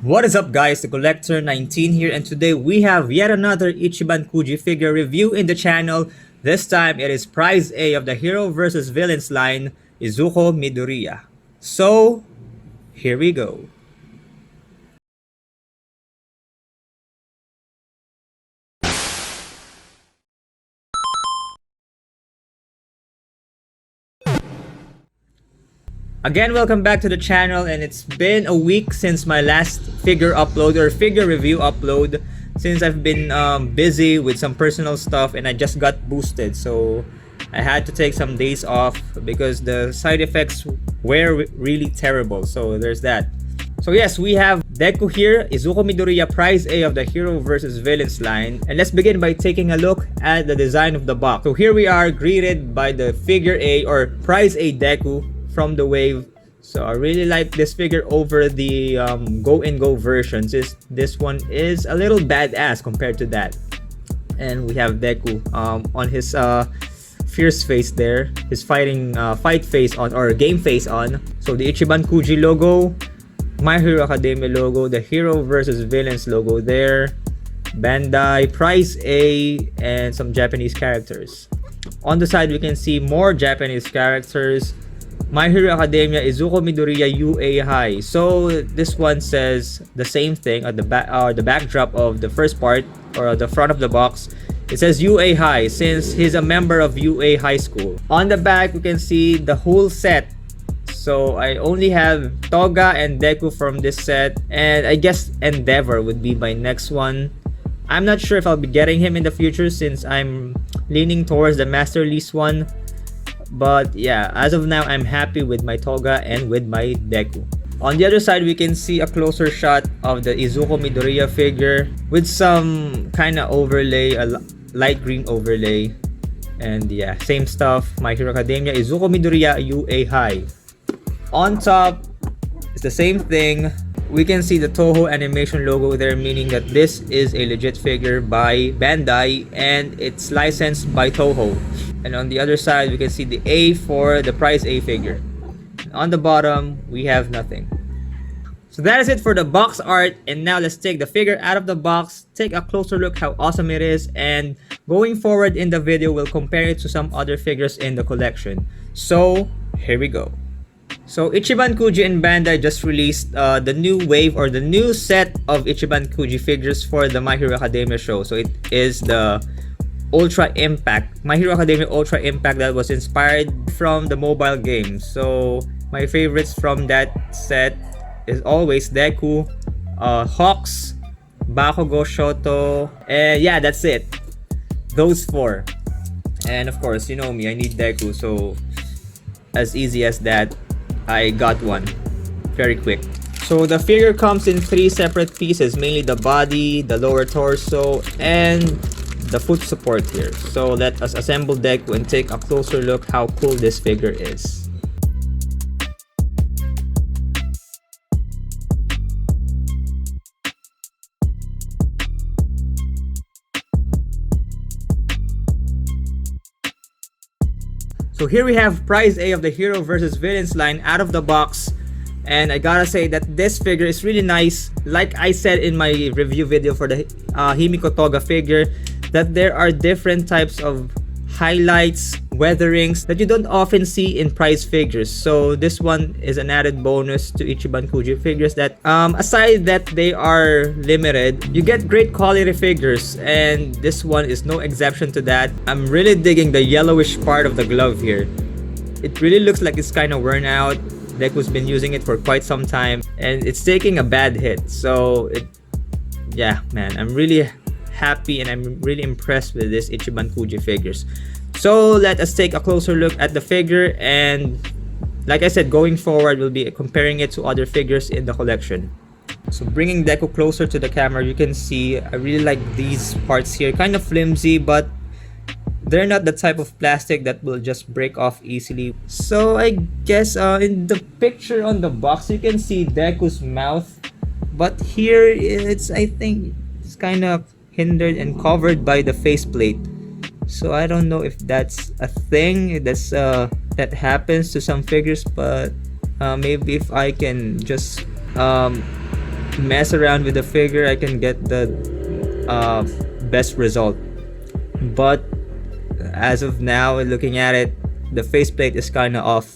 What is up guys, the Coollector 19 here, and today we have yet another Ichiban Kuji figure review in the channel. This time it is Prize A of the Hero vs Villains line, Izuku Midoriya. So, here we go. Again, welcome back to the channel, and it's been a week since my last figure upload or figure review upload, since I've been busy with some personal stuff and I just got boosted, so I had to take some days off because the side effects were really terrible. So there's that. So yes, we have Deku here, Izuku Midoriya, Prize A of the Hero vs Villains line, and let's begin by taking a look at the design of the box. So here we are greeted by the figure A or Prize A Deku from the wave. So I really like this figure over the Go and Go versions. This one is a little badass compared to that. And we have Deku on his fierce face there, his fight face on, or game face on. So the Ichiban Kuji logo, My Hero Academia logo, the Hero versus Villains logo there, Bandai, Prize A, and some Japanese characters. On the side we can see more Japanese characters. My Hero Academia, Izuku Midoriya, UA High. So this one says the same thing at the backdrop of the first part, or the front of the box. It says UA High since he's a member of UA High School. On the back we can see the whole set. So I only have Toga and Deku from this set, and I guess Endeavor would be my next one. I'm not sure if I'll be getting him in the future since I'm leaning towards the Master Lease one. But yeah, as of now, I'm happy with my Toga and with my Deku. On the other side, we can see a closer shot of the Izuku Midoriya figure with some kind of overlay, a light green overlay. And yeah, same stuff. My Hero Academia, Izuku Midoriya, UA High. On top, it's the same thing. We can see the Toho animation logo there, meaning that this is a legit figure by Bandai and it's licensed by Toho. And on the other side, we can see the A for the Prize A figure. On the bottom, we have nothing. So that is it for the box art, and now let's take the figure out of the box, take a closer look how awesome it is, and going forward in the video, we'll compare it to some other figures in the collection. So here we go. So Ichiban Kuji and Bandai just released the new wave, or the new set of Ichiban Kuji figures for the My Hero Academia show. So it is the Ultra Impact, My Hero Academia Ultra Impact, that was inspired from the mobile game. So my favorites from that set is always Deku, Hawks, Bakugo, Shoto, and yeah, that's it. Those four. And of course, you know me, I need Deku, so as easy as that, I got one very quick. So the figure comes in 3 separate pieces, mainly the body, the lower torso, and the foot support here. So let us assemble Deku and take a closer look how cool this figure is. So here we have Prize A of the Hero vs Villains line out of the box, and I gotta say that this figure is really nice. Like I said in my review video for the Himiko Toga figure, that there are different types of highlights, weatherings that you don't often see in Prize figures. So this one is an added bonus to Ichiban Kuji figures, that aside that they are limited, you get great quality figures, and this one is no exception to that. I'm really digging the yellowish part of the glove here. It really looks like it's kind of worn out. Deku's been using it for quite some time and it's taking a bad hit. So yeah man, I'm really happy and I'm really impressed with this Ichiban Kuji figures. So let us take a closer look at the figure, and like I said, going forward we'll be comparing it to other figures in the collection. So bringing Deku closer to the camera, you can see I really like these parts here. Kind of flimsy, but they're not the type of plastic that will just break off easily. So I guess in the picture on the box you can see Deku's mouth, but here it's, I think it's kind of hindered and covered by the faceplate. So I don't know if that's a thing that's that happens to some figures, but maybe if I can just mess around with the figure, I can get the best result. But as of now, looking at it, the faceplate is kind of off.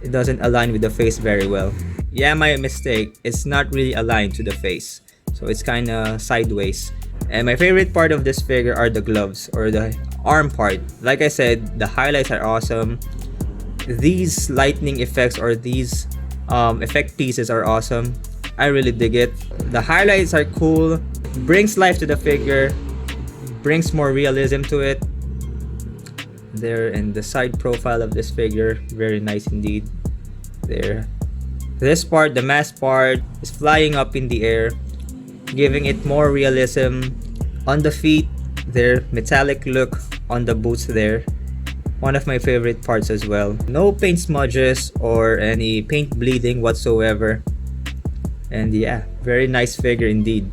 It doesn't align with the face very well. Yeah, my mistake. It's not really aligned to the face, so it's kind of sideways. And my favorite part of this figure are the gloves, or the arm part. Like I said, the highlights are awesome. These lightning effects, or these effect pieces, are awesome. I really dig it. The highlights are cool, brings life to the figure, brings more realism to it. There, and the side profile of this figure, very nice indeed. There, this part, the mask part, is flying up in the air, giving it more realism. On the feet, their metallic look on the boots there, one of my favorite parts as well. No paint smudges or any paint bleeding whatsoever. And yeah, very nice figure indeed.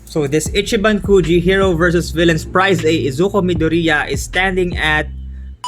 So this Ichiban Kuji Hero vs Villains Prize A Izuku Midoriya is standing at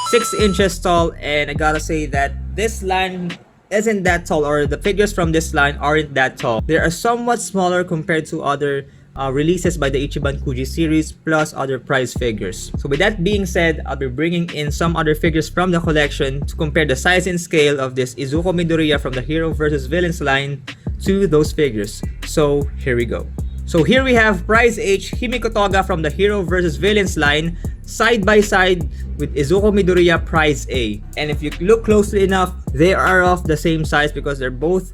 6 inches tall, and I gotta say that this line isn't that tall, or the figures from this line aren't that tall. They are somewhat smaller compared to other releases by the Ichiban Kuji series, plus other prize figures. So with that being said, I'll be bringing in some other figures from the collection to compare the size and scale of this Izuku Midoriya from the Hero vs Villains line to those figures. So here we go. So here we have Prize H Himiko Toga from the Hero vs Villains line side by side with Izuku Midoriya Prize A. And if you look closely enough, they are of the same size because they're both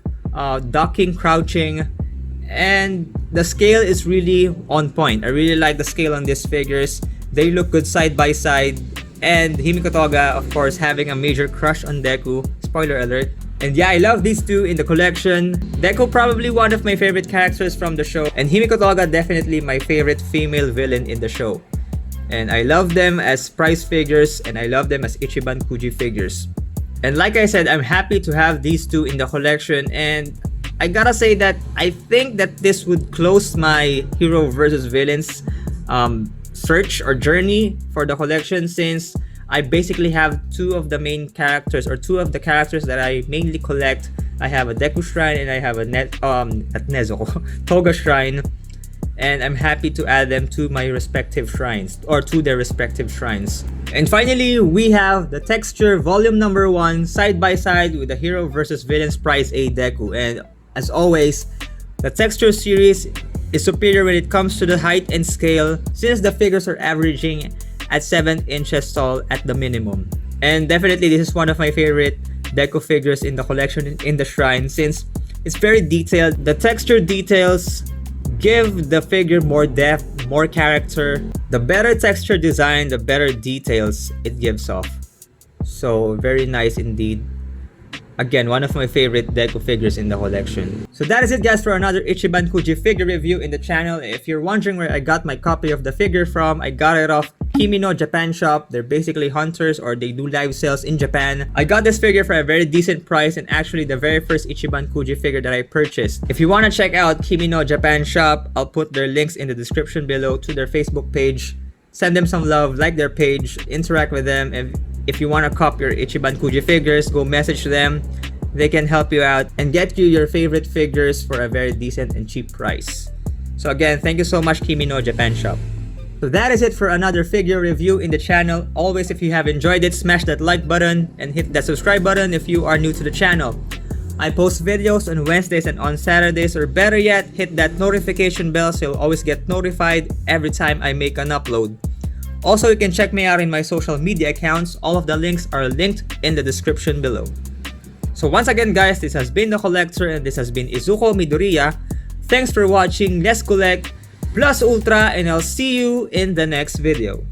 ducking, crouching, and the scale is really on point. I really like the scale on these figures. They look good side by side. And Himiko Toga, of course, having a major crush on Deku. Spoiler alert. And yeah, I love these two in the collection. Deku probably one of my favorite characters from the show, and Himiko Toga definitely my favorite female villain in the show. And I love them as prize figures, and I love them as Ichiban Kuji figures. And like I said, I'm happy to have these two in the collection, and I gotta say that I think that this would close my Hero vs Villains search or journey for the collection, since I basically have two of the main characters, or two of the characters that I mainly collect. I have a Deku shrine and I have a Toga shrine, and I'm happy to add them to my respective shrines, or to their respective shrines. And finally, we have the Texture Volume Number 1 side by side with the Hero vs Villains Prize A Deku. And as always, the Texture series is superior when it comes to the height and scale, since the figures are averaging at 7 inches tall at the minimum. And definitely this is one of my favorite Deku figures in the collection in the shrine, since it's very detailed. The texture details give the figure more depth, more character. The better texture design, the better details it gives off. So very nice indeed. Again, one of my favorite Deku figures in the collection. So that is it, guys, for another Ichiban Kuji figure review in the channel. If you're wondering where I got my copy of the figure from, I got it off Kimi No Japan Shop. They're basically hunters, or they do live sales in Japan. I got this figure for a very decent price, and actually the very first Ichiban Kuji figure that I purchased. If you want to check out Kimi No Japan Shop, I'll put their links in the description below to their Facebook page. Send them some love, like their page, interact with them, and if you want to copy your Ichiban Kuji figures, go message them. They can help you out and get you your favorite figures for a very decent and cheap price. So again, thank you so much, Kimi No Japan Shop. So that is it for another figure review in the channel. Always, if you have enjoyed it, smash that like button and hit that subscribe button if you are new to the channel. I post videos on Wednesdays and on Saturdays, or better yet, hit that notification bell so you'll always get notified every time I make an upload. Also, you can check me out in my social media accounts. All of the links are linked in the description below. So once again, guys, this has been The Coollector, and this has been Izuku Midoriya. Thanks for watching. Let's collect plus ultra, and I'll see you in the next video.